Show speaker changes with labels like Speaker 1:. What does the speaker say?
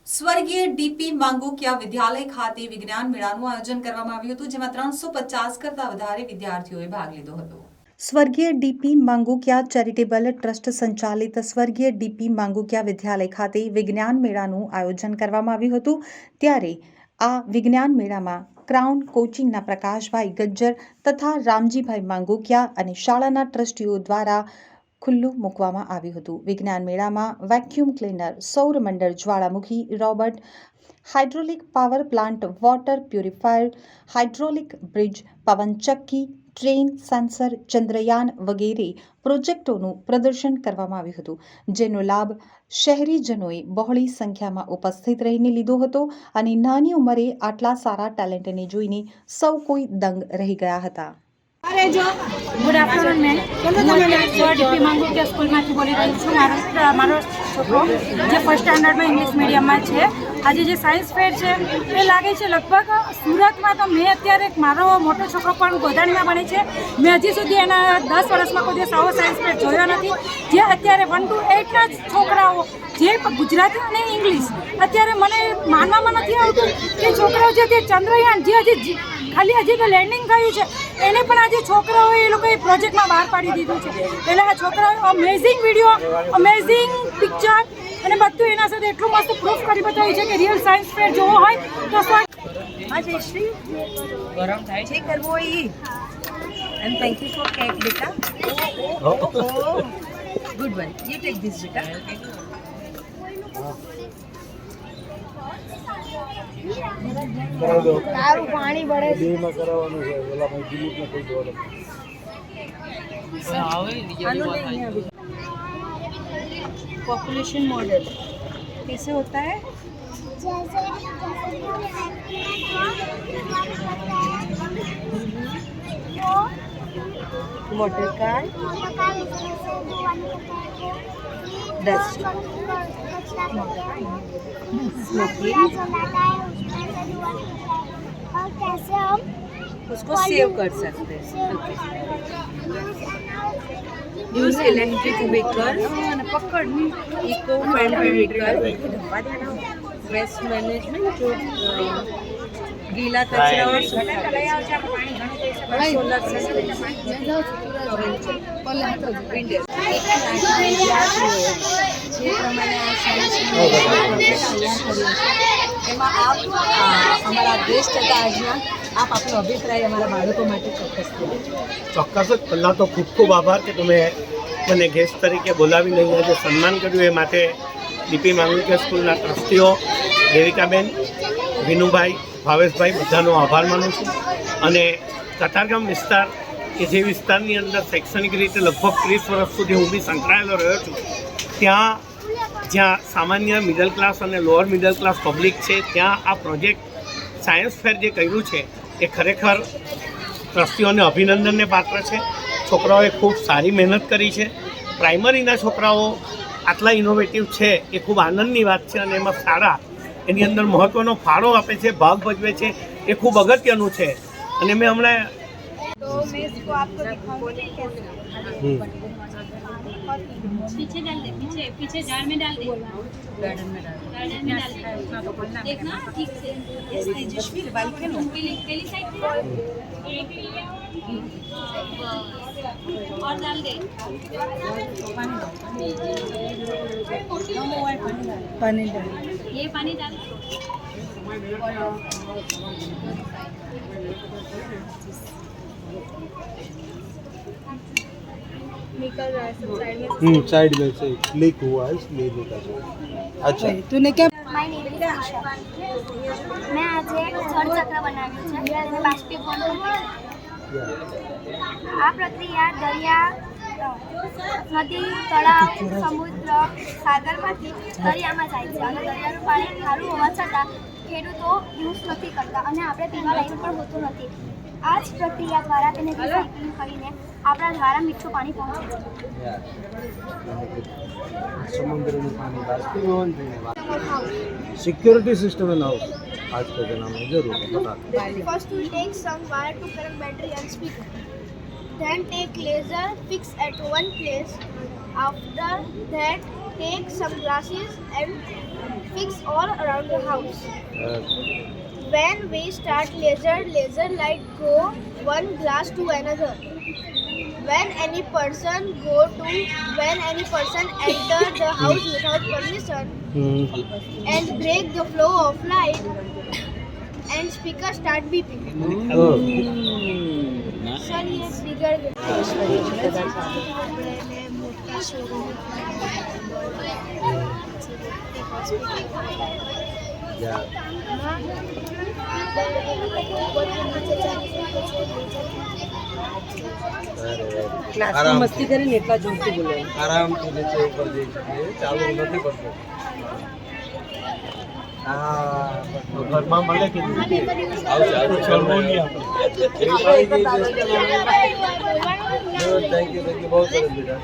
Speaker 1: સ્વર્ગીય DP Mangukiya વિદ્યાલય ખાતે વિજ્ઞાન મેળાનું આયોજન કરવામાં આવ્યું હતું, જેમાં 350 કરતાં વધારે વિદ્યાર્થીઓએ ભાગ લીધો હતો. સ્વર્ગીય ડીપી માંગુકિયા ચેરિટેબલ ટ્રસ્ટ સંચાલિત સ્વર્ગીય ડીપી માંગુકિયા વિદ્યાલય ખાતે વિજ્ઞાન મેળાનું આયોજન કરવામાં આવ્યું હતું. ત્યારે આ વિજ્ઞાન મેળામાં ક્રાઉન કોચિંગના પ્રકાશભાઈ ગજ્જર તથા રામજીભાઈ માંગુકિયા અને શાળાના ટ્રસ્ટીઓ દ્વારા ખુલ્લું મૂકવામાં આવ્યું હતું. વિજ્ઞાન મેળામાં વેક્યુમ ક્લીનર, સૌર મંડળ, જ્વાળામુખી robot, hydraulic power plant, water purifier, hydraulic bridge, પવનચક્કી, ટ્રેન, સેન્સર, ચંદ્રયાન વગેરે પ્રોજેક્ટોનું પ્રદર્શન કરવામાં આવ્યું હતું, જેનો લાભ શહેરીજનોએ બહોળી સંખ્યામાં ઉપસ્થિત રહીને લીધો હતો અને નાની ઉંમરે આટલા સારા ટેલેન્ટને જોઈને સૌ કોઈ દંગ રહી ગયા હતા.
Speaker 2: Good afternoon ma'am. DP Mangukiya સ્કૂલમાંથી બોલી રહી છું. મારો છોકરો જે ફર્સ્ટ સ્ટાન્ડર્ડમાં ઇંગ્લિશ મીડિયમમાં છે. આજે જે સાયન્સ ફેર છે એ લાગે છે લગભગ સુરતમાં. તો મેં અત્યારે મારો મોટો છોકરો પણ ગોધાણીમાં ભણે છે. મેં હજી સુધી એના 10 વર્ષમાં કોઈ દિવસ આવો સાયન્સ ફેર જોયો નથી. જે અત્યારે 1 to 8ના છોકરાઓ જે ગુજરાતી અને ઇંગ્લિશ, અત્યારે મને માનવામાં નથી આવતું કે છોકરાઓ જે તે ચંદ્રયાન જે હજી ખાલી હજી તો લેન્ડિંગ થયું છે એને પણ આજે છોકરાઓએ એ લોકોએ પ્રોજેક્ટમાં બહાર પાડી દીધું છે. એટલે આ છોકરાઓ અમેઝિંગ વિડીયો, અમેઝિંગ પિક્ચર અને બધું એના સાથે એટલું મસ્ત પ્રૂફ કરી બતાવ્યું છે કે રિયલ સાયન્સ ફેર જોવો હોય તો
Speaker 3: આજે શ્રી ગરમ થાય છે કરવો ઈ. And thank you for cake બેટા. Good one. You take this બેટા.
Speaker 4: તારું પાણી પડે છે એમાં કરાવવાનું છે. ઓલા ભાઈ દિલીપને કહી દેવાનું.
Speaker 3: पॉपुलेशन मॉडल कैसे होता है? मोटर कार, डस्ट, स्मोकिंग,
Speaker 5: और कैसे हम
Speaker 3: उसको सेव कर सकते हैं. Use electric vehicle, eco friendly vehicle, waste management, जो गीला कचरा और सोलर જે પ્રમાણે આ સાયન્સ એમાં આપ અમારા દેશ તથા આજના આપ આપણો અભિપ્રાય અમારા બાળકો માટે
Speaker 6: ચોક્કસ જ. પહેલાં તો ખૂબ ખૂબ આભાર કે તમે મને ગેસ્ટ તરીકે બોલાવીને અહીંયા જે સન્માન કર્યું એ માટે ડીપી માંગુકિયા સ્કૂલના ટ્રસ્ટીઓ દેવિકાબેન, વિનુભાઈ, ભાવેશભાઈ બધાનો આભાર માનું છું. અને કતારગામ વિસ્તાર કે જે વિસ્તારની અંદર શૈક્ષણિક રીતે લગભગ 30 વર્ષ સુધી હું બી સંકળાયેલો રહ્યો છું, ત્યાં જ્યાં સામાન્ય મિડલ ક્લાસ અને લોઅર મિડલ ક્લાસ પબ્લિક છે, ત્યાં આ પ્રોજેક્ટ સાયન્સ ફેર જે કર્યું છે એ ખરેખર ટ્રસ્ટીઓને અભિનંદનને પાત્ર છે. છોકરાઓએ ખૂબ સારી મહેનત કરી છે. પ્રાઇમરીના છોકરાઓ આટલા ઇનોવેટિવ છે એ ખૂબ આનંદની વાત છે. અને એમાં શાળા એની અંદર મહત્ત્વનો ફાળો આપે છે, ભાગ ભજવે છે, એ ખૂબ અગત્યનું છે. અને મેં હમણાં
Speaker 2: पीछे डाल दे, पीछे जार में डाल दे, गार्डन में डाल दे, देखना ठीक से.
Speaker 3: यस तेजस्वी बालकन
Speaker 2: पहली साइड और डाल दे.
Speaker 3: पानी डाल.
Speaker 2: ये पानी डाल.
Speaker 4: साइड में से क्लिक हुआ है इसलिए देखा जाए. अच्छा,
Speaker 3: तूने क्या
Speaker 5: मैं આજે જળ ચક્ર બનાવ્યું છે અને બાષ્પીભવન આ પ્રક્રિયા દરિયા, નદી, તળાવ, સમુદ્ર, સાગરમાંથી દરિયામાં જાય છે અને દરિયાનું પાણી ખારું હોવા છતાં ખેડૂતો યુઝ નથી કરતા અને આપણે પીવા લાયક પણ હોતું નથી. આ જ પ્રક્રિયા દ્વારા તેને રિસાયકલિંગ કરીને આપણા દ્વારા મીઠું પાણી પહોંચે છે.
Speaker 4: समुद्र पानी बाष्पीभवन सिक्योरिटी सिस्टम इन हाउस आज के जमाने में जरूर बता.
Speaker 5: First we take some wire to connect battery and speaker. Then take laser, fix at one place. After that take some glasses and fix all around the house. When we start laser light go one glass to another. When any person enter the house without permission and break the flow of light and speaker start beeping. Sir, ये trigger
Speaker 3: ક્લાસમાં મસ્તી કરીને એટલા જોરથી બોલે
Speaker 4: આરામથી નીચે ઉપર જઈ શકીએ, ચાલુ નથી પડતું. હા, ઘરમાં મળે કે ચલવું નહીં આપણે. થેન્ક યુ બહુ સરસ બેટા.